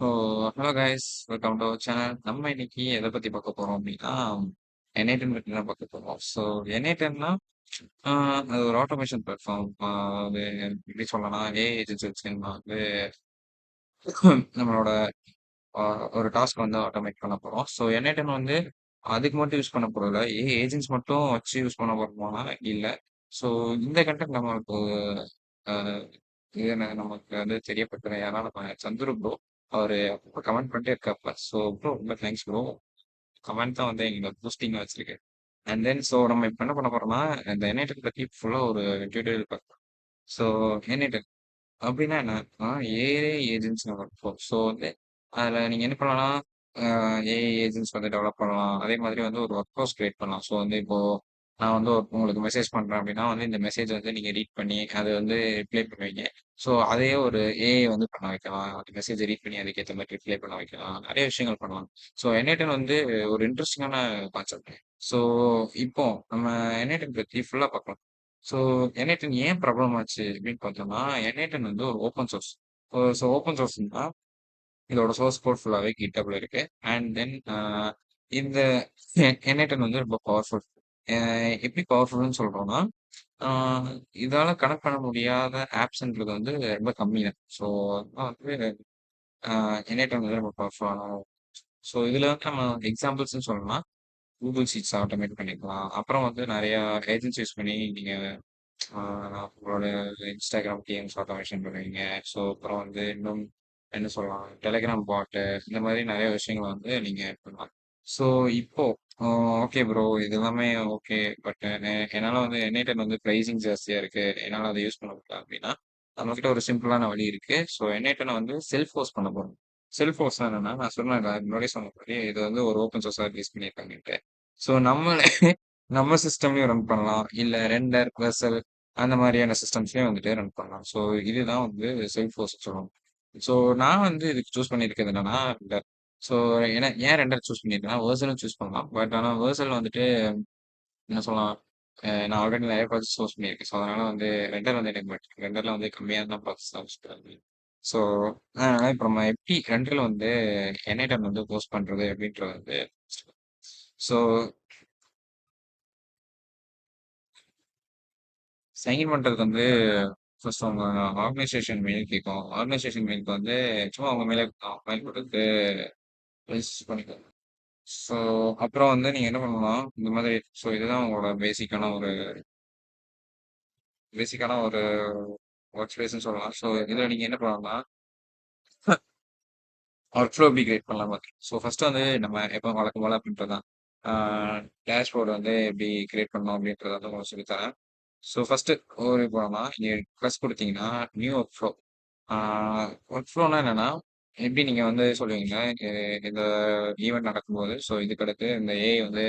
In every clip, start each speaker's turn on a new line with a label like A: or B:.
A: So hello guys, welcome to our channel. நம்ம இன்னைக்கு எதை பற்றி பார்க்க போகிறோம் அப்படின்னா என்ஐடன் பற்றி தான் பார்க்க போகிறோம். ஸோ என்ஐடன்னா அது ஒரு ஆட்டோமேஷன் பிளாட்ஃபார்ம். அது எப்படி சொல்லலாம், ஏஐ ஏஜென்சி வச்சு நம்ம வந்து நம்மளோட ஒரு டாஸ்க் வந்து ஆட்டோமேட் பண்ண போகிறோம். ஸோ என்ஐடன் வந்து அதுக்கு மட்டும் யூஸ் பண்ண போகிறதில்ல, ஏஐ ஏஜென்ட்ஸ் மட்டும் வச்சு யூஸ் பண்ண போகிறோம்னா இல்லை. ஸோ இந்த கண்டென்ட் நம்மளுக்கு அஹ், இது நமக்கு வந்து தெரியப்பட்டது ஏன்னா நம்ம சந்துரு ப்ரோ அவர் அப்பப்போ கமெண்ட் பண்ணிட்டே இருக்காப்ப. ஸோ ப்ரோ ரொம்ப தேங்க்ஸ் ப்ரோ. கமெண்ட் தான் வந்து எங்களை பூஸ்டிங்காக வச்சிருக்கு. அண்ட் தென் ஸோ நம்ம இப்போ என்ன பண்ண போறோம்னா இந்த என்ஐடன் பற்றி ஃபுல்லாக ஒரு டியூட்டோரியல் பார்க்கலாம். ஸோ என்ஐடன் அப்படின்னா என்ன? AI agents work. ஸோ வந்து அதில் நீங்கள் என்ன பண்ணலாம், ஏஐ ஏஜென்ட்ஸ் வந்து டெவலப் பண்ணலாம். அதே மாதிரி வந்து ஒரு ஒர்க் ஃபோர்ஸ் கிரியேட் பண்ணலாம். ஸோ வந்து இப்போ நான் வந்து உங்களுக்கு மெசேஜ் பண்ணுறேன் அப்படின்னா வந்து இந்த மெசேஜ் வந்து நீங்கள் ரீட் பண்ணி அதை வந்து ரிப்ளை பண்ணுவீங்க. ஸோ அதே ஒரு ஏஐ வந்து பண்ண வைக்கலாம். அந்த மெசேஜை ரீட் பண்ணி அதுக்கேற்ற மாதிரி ரிப்ளை பண்ண வைக்கலாம். நிறைய விஷயங்கள் பண்ணலாம். ஸோ என்ஐடன் வந்து ஒரு இன்ட்ரெஸ்டிங்கான கான்செப்ட். ஸோ இப்போ நம்ம என்ஐடன் பற்றி ஃபுல்லாக பார்க்கலாம். ஸோ என்ஐடன் ஏன் ப்ராப்ளம் ஆச்சு அப்படின்னு பார்த்தோம்னா, என்ஐடன் வந்து ஒரு ஓப்பன் சோர்ஸ். ஸோ ஓப்பன் சோர்ஸ்னா இதோட சோர்ஸ் கோட் ஃபுல்லாகவே கிட்டப்ல இருக்கு. அண்ட் தென் இந்த என்ஐடன் வந்து ரொம்ப பவர்ஃபுல். எப்படி பவர்ஃபுல்னு சொல்றோம்னா, ஆஹ் இதால கனெக்ட் பண்ண முடியாத ஆப்ஸ்ன்றது வந்து ரொம்ப கம்மி தான். ஸோ வந்து என்ஐடன் வந்து ரொம்ப பவர்ஃபுல்லான. ஸோ இதுல வந்து நம்ம எக்ஸாம்பிள்ஸ்னு சொல்லணும்னா கூகுள் ஷீட்ஸ் ஆட்டோமேட் பண்ணிக்கலாம். அப்புறம் வந்து நிறைய ஏஜென்சி யூஸ் பண்ணி நீங்க உங்களோட இன்ஸ்டாகிராம் டிஎம்ஸ் ஆட்டோமேஷன் பண்ணுவீங்க. ஸோ அப்புறம் வந்து இன்னும் என்ன சொல்லலாம், டெலிகிராம் பாட்டு இந்த மாதிரி நிறைய விஷயங்கள் வந்து நீங்க பண்ணலாம். ஸோ இப்போ ஓகே ப்ரோ, இது எல்லாமே ஓகே. பட் என்னால் வந்து என்ஐடன் வந்து ப்ரைஸிங் ஜாஸ்தியாக இருக்கு, என்னால் அதை யூஸ் பண்ண முடியல அப்படின்னா நம்மக்கிட்ட ஒரு சிம்பிளான வழி இருக்கு. ஸோ என்ஐடனை வந்து செல்ஃப் ஹோஸ்ட் பண்ண போகிறோம். செல்ஃப் ஹோஸ்ட் என்னன்னா, நான் சொன்னேன் முன்னாடியே சொன்ன மாதிரி இது வந்து ஒரு ஓப்பன் சோர்ஸாக ரிலீஸ் பண்ணியிருக்காங்கன்ட்டு. ஸோ நம்ம சிஸ்டம்லயும் ரன் பண்ணலாம். இல்ல ரெண்டர், வெர்சல் அந்த மாதிரியான சிஸ்டம்ஸ்லயும் வந்துட்டு ரன் பண்ணலாம். ஸோ இதுதான் வந்து செல்ஃப் ஹோஸ்ட் சொல்லுவோம். ஸோ நான் வந்து இதுக்கு சூஸ் பண்ணியிருக்கிறது என்னன்னா ரெண்டர். ஸோ ஏன் ரெண்டர் சூஸ் பண்ணியிருக்கேன்னா வெர்சலும் சூஸ் பண்ணலாம். பட் ஆனால் வெர்சல் வந்துட்டு என்ன சொல்லலாம், நான் ஆல்ரெடி நிறைய ப்ராஜெக்ட் சூஸ் பண்ணியிருக்கேன். ஸோ அதனால வந்து ரெண்டர் வந்து எனக்கு மட்டும் ரெண்டர்ல வந்து கம்மியான ப்ராசஸ் தான் யூஸ் பண்ணுவேன். ஸோ அதனால இப்போ நம்ம எப்படி ரெண்டர்ல வந்து என்ஐடன் வந்து போஸ்ட் பண்றது அப்படின்றது வந்து ஸோ சைன் பண்றதுக்கு வந்து ஃபர்ஸ்ட் உங்க ஆர்கனைசேஷன் மெயில் கேட்கும். ஆர்கனைசேஷன் மெயிலுக்கு வந்து சும்மா உங்க மெயில் கொடுத்து ரெஜிஸ்டர் பண்ணிக்கோங்க. ஸோ அப்புறம் வந்து நீங்க என்ன பண்ணலாம், இந்த மாதிரி. ஸோ இதுதான் உங்களோட பேசிக்கான ஒரு ஒர்க் ஸ்பேஸ்னு சொல்லலாம். ஸோ இதில் நீங்க என்ன பண்ணலாம்னா ஒர்க் ஃப்ளோ எப்படி கிரியேட் பண்ணலாம் பார்க்கலாம். ஸோ ஃபர்ஸ்ட் வந்து நம்ம எப்போ வழக்கம் போல அப்படின்றது தான், டேஷ்போர்டு வந்து எப்படி கிரியேட் பண்ணணும் அப்படின்றத வந்து உங்களுக்கு சொல்லித்தரேன். ஸோ ஃபர்ஸ்ட் ஒரு போனோம்னா இங்கே ப்ளஸ் கொடுத்தீங்கன்னா நியூ ஒர்க் ஃப்ளோ. ஒர்க் ஃப்ளோனா என்னன்னா, எப்படி நீங்க வந்து சொல்லுவீங்க, இந்த ஈவெண்ட் நடக்கும்போது ஸோ இதுக்கடுத்து இந்த ஏஐ வந்து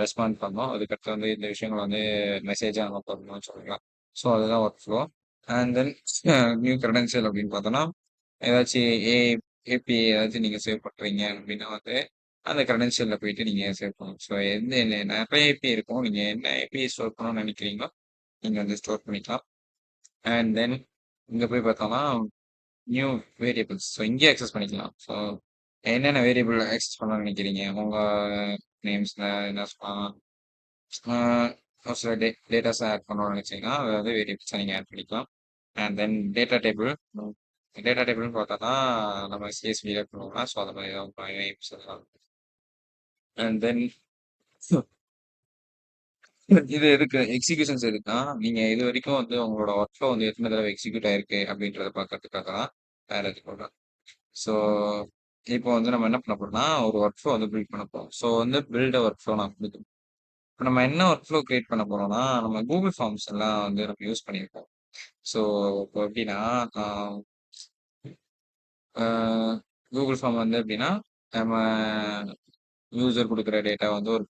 A: ரெஸ்பாண்ட் பண்ணோம், அதுக்கடுத்து வந்து இந்த விஷயங்கள் வந்து மெசேஜாக நம்ம பண்ணணும்னு சொல்லலாம். ஸோ அதுதான் work flow. And then new credential அப்படின்னு பார்த்தோன்னா, ஏதாச்சும் ஏபி ஏதாச்சும் நீங்கள் சேவ் பண்ணுறீங்க அப்படின்னா வந்து அந்த கிரெடென்ஷியலில் போயிட்டு நீங்கள் சேவ் பண்ணணும். ஸோ நிறைய ஏபி இருக்கும், நீங்கள் என்ன ஏபி ஸ்டோர் பண்ணணும்னு நினைக்கிறீங்களோ நீங்கள் வந்து ஸ்டோர் பண்ணிக்கலாம். அண்ட் தென் இங்கே போய் பார்த்தோம்னா நியூ வேரியபிள்ஸ். ஸோ இங்கே அக்சஸ் பண்ணிக்கலாம். ஸோ என்னென்ன வேரியபிள் அக்சஸ் பண்ண நினைக்கிறீங்க, உங்கள் நேம்ஸில் என்ன சொல்லலாம், ஒரு சில டேட்டாஸ் ஆட் பண்ணணும்னு நினைச்சீங்கன்னா அதை வந்து வேரியபிள்ஸாக நீங்கள் ஆட் பண்ணிக்கலாம். அண்ட் தென் டேட்டா டேபிள்னு பார்த்தோன்னா நம்ம சிஎஸ்வியில் பண்ணுவோம்னா ஸோ அந்த மாதிரி நேம்ஸ் எல்லாம். அண்ட் தென் இது எதுக்கு எக்ஸிகியூஷன்ஸ் எதுக்குன்னா, நீங்க இது வரைக்கும் வந்து உங்களோட ஒர்க் ஃப்ளோ வந்து எத்தனை தடவை எக்ஸிக்யூட் ஆயிருக்கு அப்படின்றத பார்க்கறதுக்காக தான் வேற எதுக்கு. ஸோ இப்போ வந்து நம்ம என்ன பண்ண போறோம்னா ஒரு ஒர்க் ஃப்ளோ வந்து பில்ட் பண்ண போறோம். ஸோ வந்து பில்ட் ஒர்க் ஃப்ளோ நான் கொடுக்குறோம். இப்போ நம்ம என்ன ஒர்க் ஃப்ளோ கிரியேட் பண்ண போறோம்னா, நம்ம கூகுள் ஃபார்ம்ஸ் எல்லாம் வந்து நம்ம யூஸ் பண்ணியிருக்கோம். ஸோ இப்போ எப்படின்னா கூகுள் ஃபார்ம் வந்து எப்படின்னா, நம்ம யூசர் கொடுக்குற டேட்டா வந்து ஒரு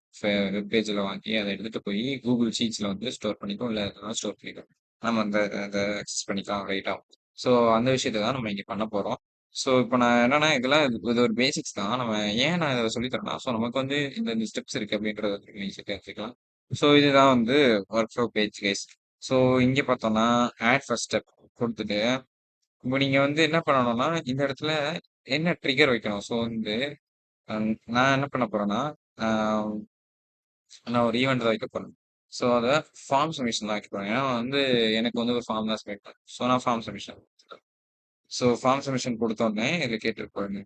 A: வெப் பேஜில் வாங்கி அதை எடுத்துட்டு போய் கூகுள் ஷீட்ஸில் வந்து ஸ்டோர் பண்ணிக்கோ, இல்லை எதனா ஸ்டோர் பண்ணிக்கோ, நம்ம அதை அக்சஸ் பண்ணிக்கலாம் ரைட்டாக. ஸோ அந்த விஷயத்தை தான் நம்ம இங்கே பண்ண போகிறோம். ஸோ இப்போ நான் என்னன்னா இதெல்லாம் இது ஒரு பேசிக்ஸ் தான். நம்ம ஏன் நான் இதை சொல்லித்தரேன்னா, ஸோ நமக்கு வந்து இந்த ஸ்டெப்ஸ் இருக்கு அப்படின்றத ஈஸியாக தெரிஞ்சுக்கலாம். ஸோ இதுதான் வந்து work flow page guys. So இங்கே பார்த்தோம்னா ஆட் ஃபர்ஸ்ட் ஸ்டெப் கொடுத்துட்டு இப்போ நீங்க வந்து என்ன பண்ணணும்னா இந்த இடத்துல என்ன ட்ரிகர் வைக்கணும். ஸோ வந்து நான் என்ன பண்ண போறேன்னா, அ நான் ஒரு ஈவென்ட் தான் வைக்க போறேன். ஸோ அத ஃபார்ம் சப்மிஷன் தான் வைக்க போறேன். ஏன்னா வந்து எனக்கு வந்து ஒரு ஃபார்ம் தான் சப்மிட் பண்ணணும். ஸோ நான் form submission so form submission குடுத்தோனே இதுல கேட்டிருப்பாங்க.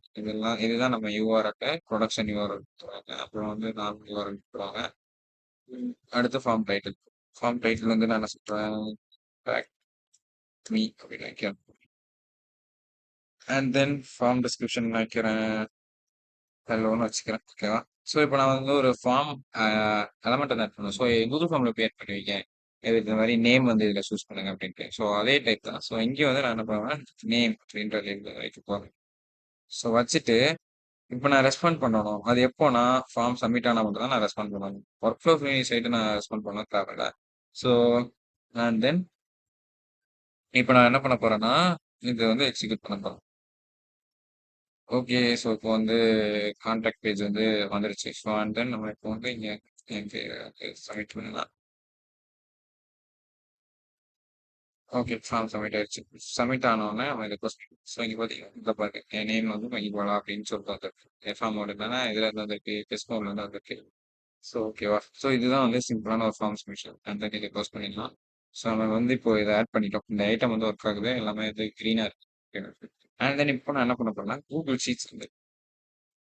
A: இதுதான் நம்ம யூஆர்எல் புரொடக்ஷன் யூஆர்எல் குடுத்துருவாங்க. அப்புறம் வந்து நார்மல் யூஆர்எல் குடுத்துருவாங்க. அடுத்து ஃபார்ம் டைட்டில். ஃபார்ம் டைட்டில் வந்து நான் என்ன சொல்றேன், பேக் மீ அப்படின்னு வைக்கிறேன். அண்ட் தென் ஃபார்ம் டிஸ்கிரிப்ஷன் வைக்கிறேன். ஹலோன்னு வச்சுக்கிறேன். ஓகேவா? ஸோ இப்போ நான் வந்து ஒரு ஃபார்ம் எலமெண்ட் வந்து ஆட் பண்ணுவேன். ஸோ கூகுள் ஃபார்ம்ல போய் ஆட் பண்ணுவீங்க. இதுக்கு இந்த மாதிரி நேம் வந்து இதில் சூஸ் பண்ணுங்க அப்படின்ட்டு. ஸோ அதே டைப் தான். ஸோ இங்கேயும் வந்து நான் என்ன பண்ணுவேன், நேம் அப்படின்ற லேபிள் வைக்க போறேன். ஸோ வச்சுட்டு இப்போ நான் ரெஸ்பாண்ட் பண்ணணும். அது எப்போனா ஃபார்ம் சப்மிட் ஆனால் மட்டும் தான் நான் ரெஸ்பாண்ட் பண்ணணும். ஒர்க் ஃப்ளோ ஃபினிஷ் ஆகிட்டு நான் ரெஸ்பாண்ட் பண்ண தேவையில்ல. ஸோ அண்ட் தென் இப்போ நான் என்ன பண்ண போறேன்னா, இது வந்து எக்ஸிக்யூட் பண்ண போறேன். ஓகே. ஸோ இப்போ வந்து கான்டாக்ட் பேஜ் வந்து வந்துருச்சு. ஸோ அண்ட் தென் நம்ம இப்போ வந்து இங்கே எனக்கு சப்மிட் பண்ணலாம். ஓகே. ஃபார்ம் சப்மிட் ஆயிடுச்சு. சப்மிட் ஆனோடனே நம்ம இதை க்ளோஸ் பண்ணிக்கலாம். ஸோ இங்கே பார்த்தீங்கன்னா இந்த பாருங்க என் நேம் வந்து மகிபாலா அப்படின்னு சொல்லிட்டு வந்திருக்கு. எஃப்எம் மோட் இல்லைன்னா இதில் இருந்து வந்திருக்கு, டெஸ்ட் மோட்ல இருந்து வந்திருக்கு. ஸோ ஓகேவா? ஸோ இதுதான் வந்து சிம்பிளான ஒரு ஃபார்ம் சப்மிஷன். அண்ட் தென் இதை க்ளோஸ் பண்ணிடலாம். ஸோ நம்ம வந்து இப்போ இதை ஆட் பண்ணிட்டோம். இந்த ஐட்டம் வந்து ஒர்க் ஆகுது. எல்லாமே இது க்ரீனாக இருக்கு. அண்ட் தென் இப்போ நான் என்ன பண்ண போறேன்னா கூகுள் ஷீட்ஸ் வந்து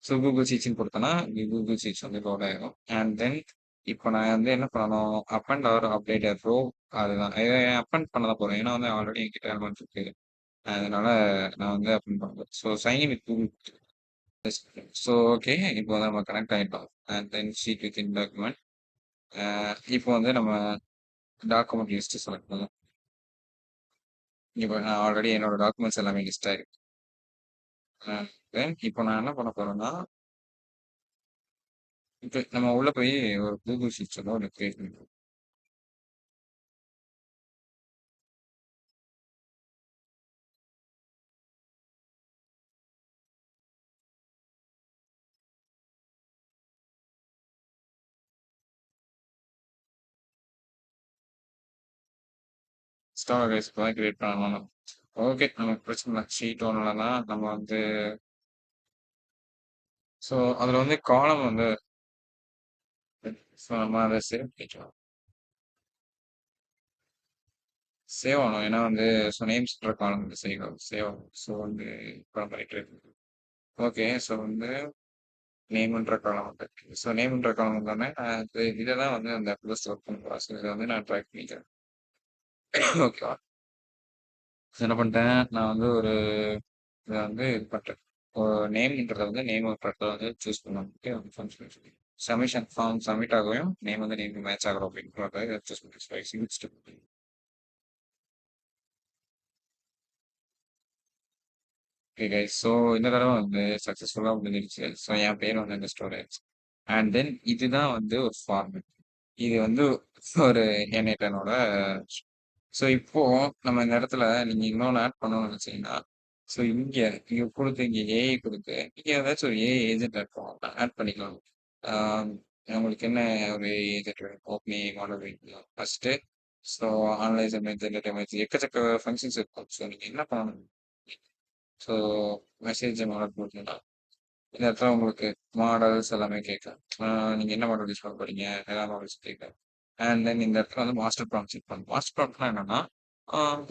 A: ஸோ கூகுள் ஷீட்ஸ்ன்னு கொடுத்தேன்னா கூகுள் ஷீட்ஸ் வந்து லோட் ஆயிரும். அண்ட் தென் இப்போ நான் வந்து என்ன பண்ணணும், up and or update row அதுதான் இதை அப் அண்ட் பண்ண தான் போகிறேன். ஏன்னா வந்து ஆல்ரெடி என்கிட்ட எலமெண்ட் இருக்கு. அதனால நான் வந்து அப்டெண்ட் பண்ணுறேன். So sign with Google. So okay. இப்போ வந்து நம்ம கனெக்ட் ஆகிட்டோம். And then sheet with in document. இப்போ வந்து நம்ம டாக்குமெண்ட் லிஸ்ட் செலக்ட் பண்ணலாம். இப்போ நான் ஆல்ரெடி என்னோட டாக்குமெண்ட்ஸ் எல்லாமே லிஸ்ட் ஆயிருக்கு. தென் இப்போ நான் என்ன பண்ண போறேன்னா, இப்போ நம்ம உள்ள போய் ஒரு கூகுள் ஷீட்ஸ் வந்து ஒன்று கிரியேட் பண்ணிக்கலாம். ஸ்டோரேஜ் தான் கிரியேட் பண்ணணும். ஓகே. நமக்கு பிரச்சனை இல்லை. ஷீட் ஒன்றுலனா நம்ம வந்து ஸோ அதில் வந்து காலம் வந்து ஸோ நம்ம அதை சேவ் பண்ணிக்கலாம். சேவ் ஆகணும். ஏன்னா வந்து ஸோ நேம்ஸ்ன்ற காலம் வந்து சேவ் ஆகும். ஸோ வந்து இப்போ பண்ணிட்டு இருக்கு. ஓகே. ஸோ வந்து நேம்ன்ற காலம் வந்து ஸோ நேம்ன்ற காலம் வந்தோடனே இதை தான் வந்து அந்த ப்ளஸ் ஒர்க் பண்ணுறோம். ஸோ இதை வந்து நான் ட்ராக் பண்ணிக்கிறேன். ஓகேவா? என்ன பண்ணிட்டேன், நான் வந்து ஒரு இதை வந்து இது பண்ணுறேன். நேம்ன்றத வந்து நேம் ஆஃப் வந்து சூஸ் பண்ணணும். சப்மிஷன் ஃபார்ம் சப்மிட் ஆகவும் நேம் வந்து நேம் மேட்ச் ஆகிறோம் அப்படின்றத சூஸ் பண்ணி ஓகே கைஸ். ஸோ இந்த தடவை வந்து சக்ஸஸ்ஃபுல்லாக முடிஞ்சிருச்சு. ஸோ என் பேர் வந்து அந்த ஸ்டோரேஜ். அண்ட் தென் இதுதான் வந்து ஒரு ஃபார்மேட். இது வந்து ஒரு என்ஐட்டனோட. ஸோ இப்போ நம்ம இந்த இடத்துல நீங்க இன்னொன்று ஆட் பண்ணணும்னு நினைச்சீங்கன்னா, ஸோ இங்க கொடுத்து இங்க ஏஐ கொடுத்து நீங்க ஏதாச்சும் ஒரு ஏஐ ஏஜென்ட் ஆட் பண்ணிக்கலாம். ஆஹ் உங்களுக்கு என்ன ஒரு ஏஜென்ட் வேணும், ஓப்பனி மாடல் வேணும் ஃபர்ஸ்ட். ஸோ ஆன்லைன் இமேஜ் எக்கச்சக்க ஃபங்க்ஷன்ஸ் இருக்கும். ஸோ நீங்க என்ன பண்ணணும், ஸோ மெசேஜ் மாடல் போட்டீங்கன்னா இந்த இடத்துல உங்களுக்கு மாடல்ஸ் எல்லாமே கேட்கும். நீங்க என்ன மாடல் யூஸ் பண்ண போறீங்க, எல்லா மாடல்ஸ் கேட்கும். அண்ட் தென் இந்த இடத்துல வந்து மாஸ்டர் ப்ராம்ப்ட் செட் பண்ணும். மாஸ்டர் ப்ராம்ப்ட்னா என்னன்னா,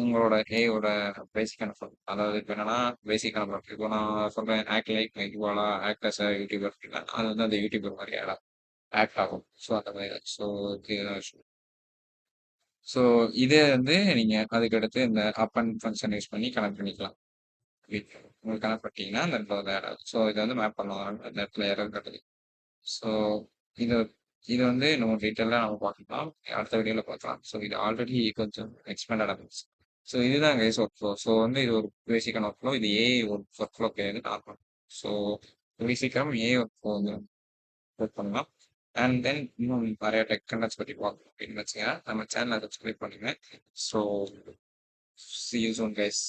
A: உங்களோட ஏயோட பேசிக்கான ப்ராம்ப்ட். அதாவது இப்போ என்னன்னா பேசிக்கான ப்ராம்ப்ட். இப்போ நான் சொல்றேன் ஆக்ட் லைக் யூடியூபாலா ஆக்ட் அஸ் யூடியூபர் அப்படின்னா அது வந்து அந்த யூடியூபர் மாதிரி ஆக்ட் ஆகும். ஸோ அந்த மாதிரி. ஸோ இதுதான் விஷயம். ஸோ இதே வந்து நீங்க அதுக்கடுத்து இந்த அப் அண்ட் ஃபங்க்ஷன் யூஸ் பண்ணி கனெக்ட் பண்ணிக்கலாம். உங்களுக்கு கனெக்ட் பண்ணிட்டீங்கன்னா அந்த இடத்துல வந்து ஆட் ஆகும். ஸோ இதை வந்து மேப் பண்ணுவாங்க அந்த இடத்துல எரர் கட்டுது. ஸோ இது இது வந்து நம்ம டீட்டெயிலாக நம்ம பார்க்கலாம். அடுத்த வீடியோவில் பார்க்கலாம். ஸோ இது ஆல்ரெடி கொஞ்சம் எக்ஸ்பேண்டட் ஆகிடுச்சு. ஸோ இதுதான் கைஸ் ஒர்க் ஃப்ளோ. ஸோ வந்து இது ஒரு பேசிக்கான ஒர்க் ஃப்ளோ. இது ஏஐ ஒர்க் ஃப்ளோ கிடையாது, நார்மல். ஸோ பேசிக்காக ஏஐ ஒர்க் ஃப்ளோ வந்து ஒர்க் பண்ணலாம். அண்ட் தென் இன்னும் நிறைய டெக் கண்டென்ட்ஸ் பற்றி பார்க்கணும் அப்படின்னு வச்சுங்க நம்ம சேனலை சப்ஸ்கிரைப் பண்ணுங்க. So see you soon guys.